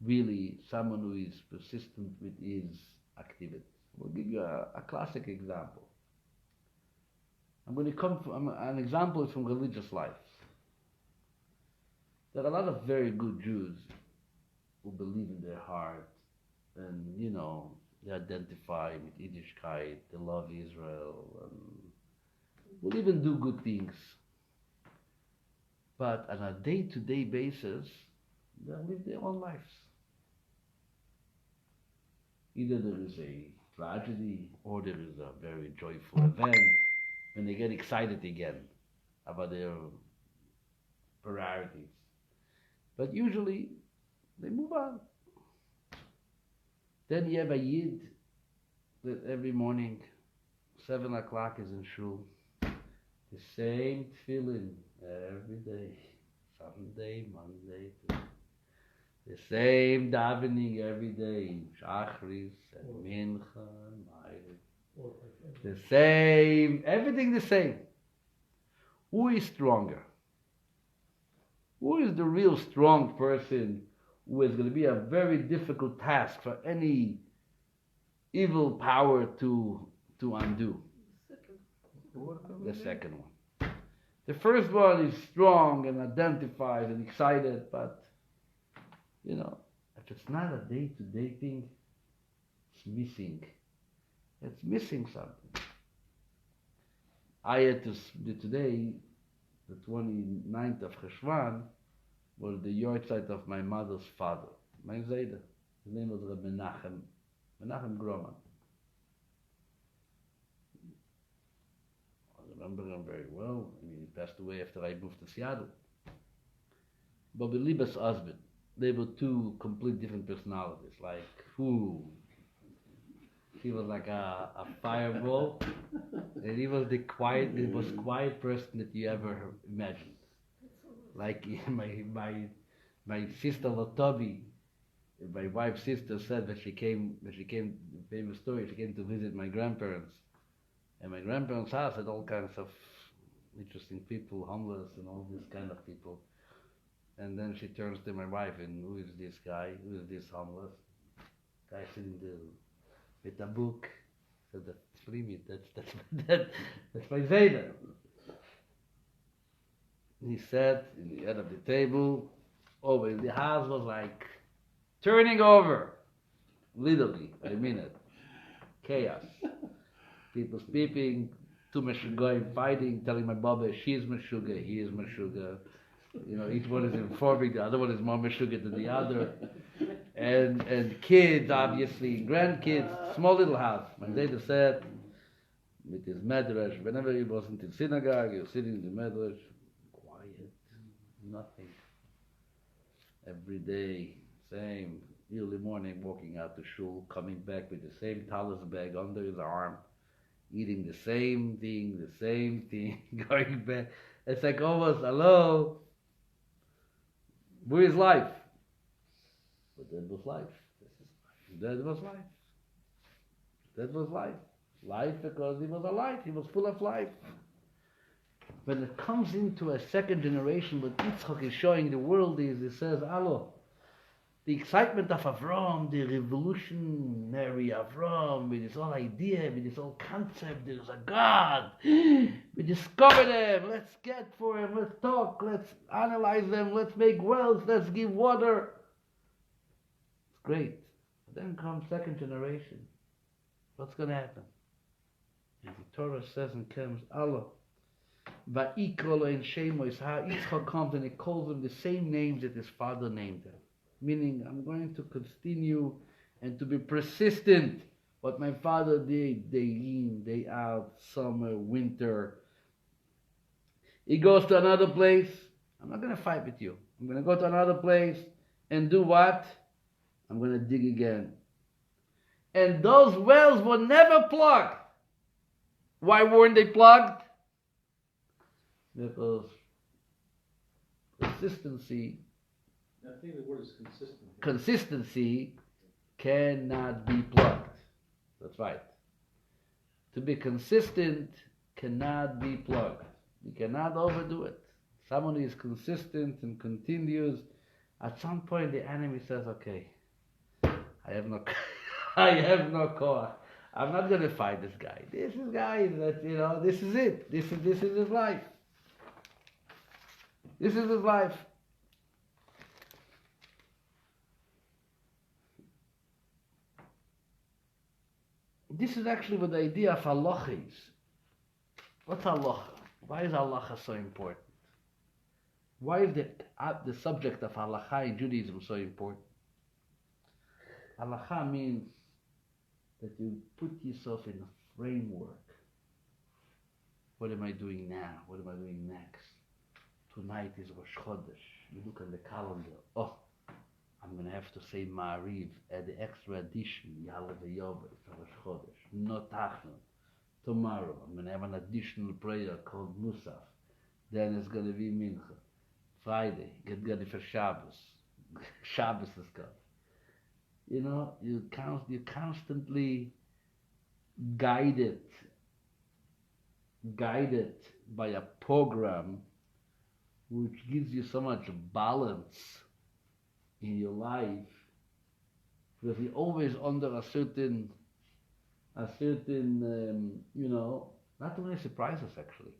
really, someone who is persistent with his activity. We'll give you a classic example. I'm going to come from an example from religious life. There are a lot of very good Jews who believe in their heart and, they identify with Yiddishkeit, they love Israel, and will even do good things. But on a day-to-day basis, they live their own lives. Either there is a tragedy or there is a very joyful event when they get excited again about their priorities. But usually they move on. Then you have a Yid that every morning, 7 o'clock is in shul. The same tefillin every day. Sunday, Monday, the same davening every day. Shachris and Mincha and Ma'ariv. The same, everything the same. Who is stronger? Who is the real strong person who is going to be a very difficult task for any evil power to undo? The second one. The first one is strong and identified and excited, but if it's not a day-to-day thing, it's missing. It's missing something. I had to today, the 29th of Cheshvan, was the yahrzeit of my mother's father, my Zayda. His name was Rabbi Menachem Groman. I remember him very well. He passed away after I moved to Seattle. But with Libas husband, they were two complete different personalities. Like, he was like a fireball, and he was the most quiet person that you ever imagined. Like my sister Lotobi, my wife's sister said that she came, the famous story, she came to visit my grandparents. And my grandparents' house had all kinds of interesting people, homeless and all these kind of people. And then she turns to my wife, and who is this guy? Who is this homeless guy sitting there with a book? So that's me. That's my Zayda. He sat in the end of the table. Oh, the house was like turning over. Literally, I mean it. Chaos. People speaking, two Meshuggahim fighting, telling my Baba, she is Meshuggah, he is Meshuggah. Each one is informing the other one is more Meshuggah than the other. And kids, obviously, grandkids, small little house. My Zayda said, with his medrash, whenever he wasn't in synagogue, he was sitting in the medrash, quiet, nothing. Every day, same, early morning, walking out to shul, coming back with the same talis bag under his arm, eating the same thing, going back. It's like almost, hello, where is life? But that was life. That was life. That was life. Life because he was alive. He was full of life. When it comes into a second generation, what Itzhak is showing the world is, he says, hello, the excitement of Avram, the revolutionary Avram, with his whole idea, with his whole concept, there's a God. We discovered him. Let's get for him. Let's talk. Let's analyze them. Let's make wells. Let's give water. It's great. But then comes second generation. What's going to happen? And the Torah says in Kems, Allah, Va'ikolo in Shemos, how Itzhak comes and he calls them the same names that his father named them. Meaning, I'm going to continue and to be persistent. What my father did, day in, day out, summer, winter. He goes to another place. I'm not going to fight with you. I'm going to go to another place and do what? I'm going to dig again. And those wells were never plugged. Why weren't they plugged? Because consistency. I think the word is consistent. Consistency cannot be plugged. That's right. To be consistent cannot be plugged. You cannot overdo it. Someone who is consistent and continues, at some point the enemy says, okay, I have no core. I'm not going to fight this guy. This is guy that, this is it. This is his life. This is his life. This is actually what the idea of halacha is. What's halacha? Why is halacha so important? Why is the subject of halacha in Judaism so important? Halacha means that you put yourself in a framework. What am I doing now? What am I doing next? Tonight is Rosh Chodesh. You look at the calendar. Oh, I'm going to have to say Ma'ariv, add the extra addition, Yaleh V'Yov, it's Rosh Chodesh. Not Tachnon. Tomorrow, I'm going to have an additional prayer called Musaf. Then it's going to be Mincha. Friday, get ready for Shabbos. Shabbos is coming. You know, you're constantly guided by a program which gives you so much balance in your life, because you're always under a certain not too many surprises actually.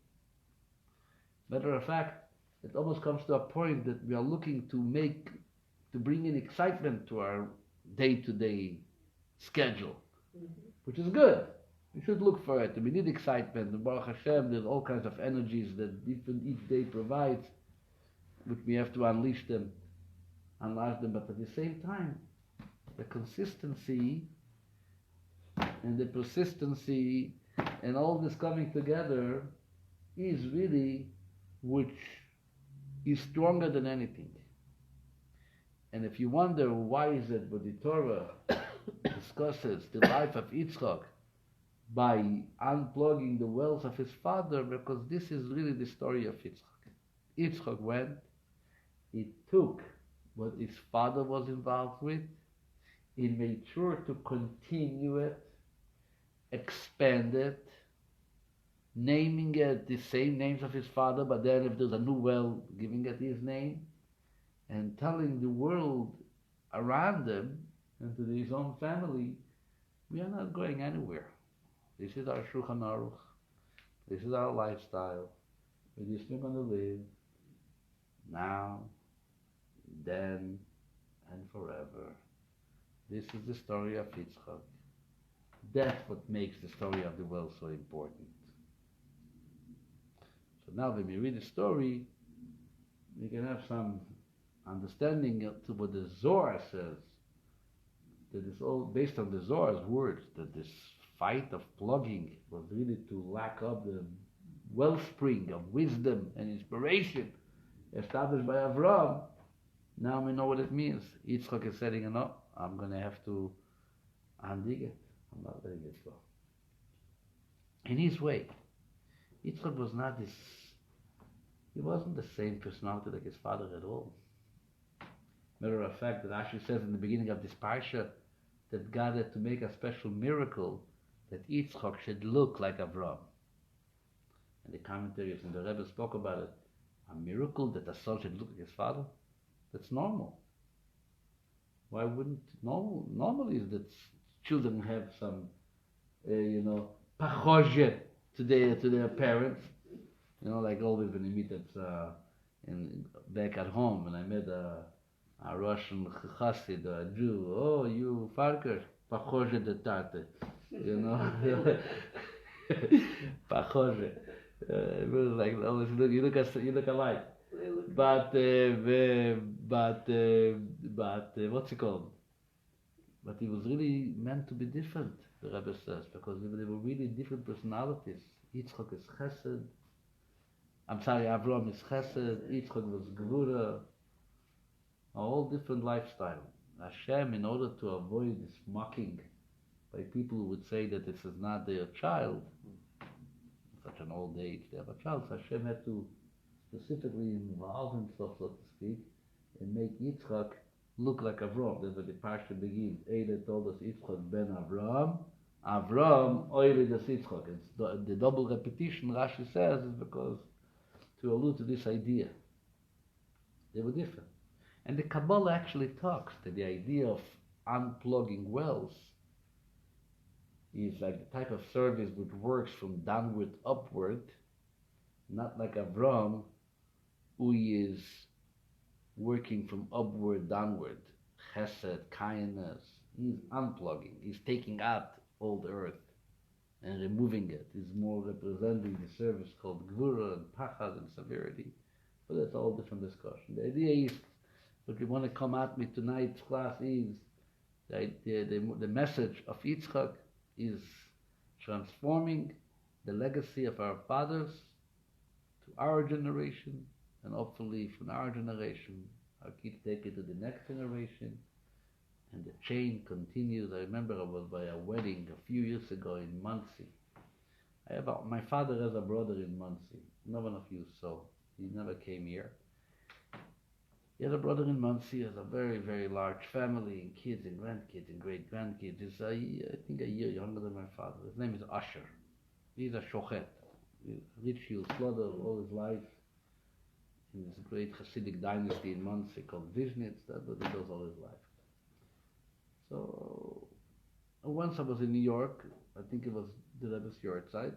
Matter of fact, it almost comes to a point that we are looking to bring in excitement to our day-to-day schedule, which is good. We should look for it. We need excitement. And Baruch Hashem, there's all kinds of energies that each day provides, which we have to unleash them. But at the same time, the consistency and the persistency and all this coming together is really which is stronger than anything. And if you wonder why is it that the Torah discusses the life of Itzhak by unplugging the wells of his father, because this is really the story of Itzhak. Itzhak went, he took what his father was involved with, he made sure to continue it, expand it, naming it the same names of his father, but then if there's a new well, giving it his name, and telling the world around him and to his own family, we are not going anywhere. This is our Shulchan Aruch. This is our lifestyle. With this we're going to live now, then, and forever. This is the story of Itzhak. That's what makes the story of the world so important. So now when we read the story, we can have some understanding to what the Zohar says, that it's all based on the Zohar's words, that this fight of plugging was really to lack up the wellspring of wisdom and inspiration established by Avram. Now we know what it means. Yitzchak is saying, no, I'm going to have to undig it. I'm not letting it go. In his way, Yitzchak was not this, he wasn't the same personality like his father at all. Matter of fact, that actually says in the beginning of this Parsha that God had to make a special miracle that Itzhak should look like Avram. And the commentaries and the Rebbe spoke about it. A miracle that a son should look like his father? That's normal. Why wouldn't normally is that children have some, pachoje to their parents. You know, like always when you meet back at home, when I met a Russian chassid, a Jew, oh, you Farkash, pachoje de tate, you know, pachoje. It was like always you look alike. But what's it called? But he was really meant to be different, the Rebbe says, because they were really different personalities. Yitzchak is Chesed. Avram is Chesed. Yitzchak was Gevura. A whole different lifestyle. Hashem, in order to avoid this mocking by people who would say that this is not their child, such an old age, they have a child, so Hashem had to specifically involve himself, so to speak, and make Yitzchak look like Avram. That's where the Parsha begins. Eile Toldot Yitzchak ben Avram, Oile das Yitzchak. It's the double repetition Rashi says is because to allude to this idea. They were different. And the Kabbalah actually talks that the idea of unplugging wells is like the type of service which works from downward upward, not like Avram, who is working from upward downward, chesed, kindness. He's unplugging. He's taking out old earth and removing it. He's more representing the service called gvura and pachad and severity. But that's a whole different discussion. The idea is, what you want to come at me tonight's class is, the message of Itzhak is transforming the legacy of our fathers to our generation, and hopefully from our generation, our kids take it to the next generation, and the chain continues. I remember I was by a wedding a few years ago in Muncie. My father has a brother in Muncie. No one of you saw. He never came here. He has a brother in Muncie. He has a very, very large family, and kids and grandkids and great-grandkids. He's, I think, a year younger than my father. His name is Asher. He's a shochet. Ritual slaughter all his life in this great Hasidic dynasty in Muncie called Vishnitz. That's what he does all his life. So once I was in New York, I think it was the Rebbe's yahrzeit,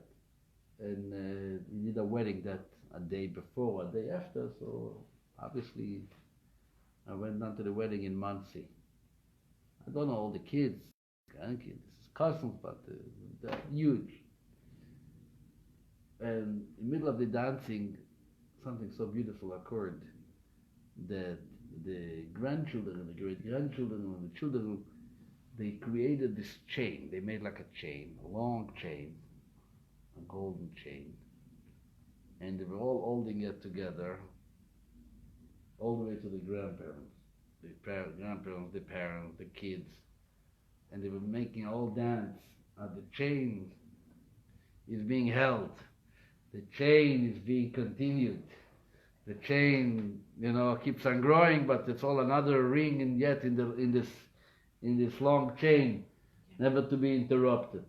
and he did a wedding that a day before, a day after, so obviously I went down to the wedding in Muncie. I don't know all the kids, grandkids, cousins, but they're huge. And in the middle of the dancing, something so beautiful occurred, that the grandchildren and the great-grandchildren and the children, they created this chain. They made like a chain, a long chain, a golden chain. And they were all holding it together, all the way to the grandparents. The grandparents, the parents, the kids. And they were making all dance. The chain is being held. The chain is being continued. The chain, keeps on growing, but it's all another ring, and yet in this long chain, never to be interrupted.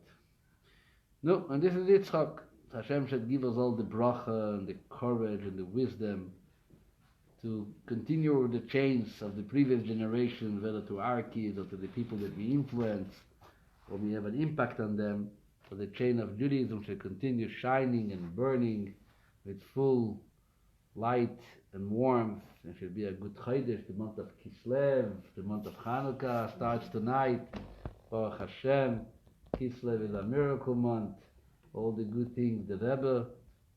No, and this is Itzhak. Hashem should give us all the bracha and the courage and the wisdom to continue the chains of the previous generation, whether to our kids or to the people that we influence, or we have an impact on them. So the chain of Judaism should continue shining and burning with full light and warmth. It should be a good Chodesh. The month of Kislev, the month of Hanukkah starts tonight. Baruch Hashem. Kislev is a miracle month. All the good things. The Rebbe,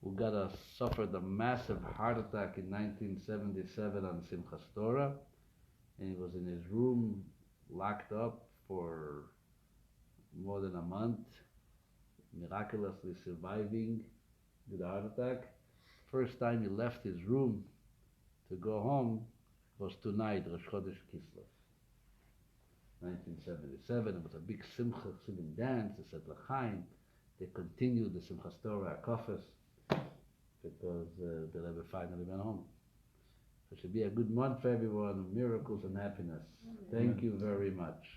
who suffered a massive heart attack in 1977 on Simchas Torah, and he was in his room, locked up for more than a month, miraculously surviving the heart attack. First time he left his room to go home was tonight, Rosh Chodesh Kislev, 1977. It was a big simcha, Chassidim dance. They said l'chaim. They continued the Simchas Torah Akofes because the Rebbe finally went home. So it should be a good month for everyone, miracles and happiness. Thank you very much.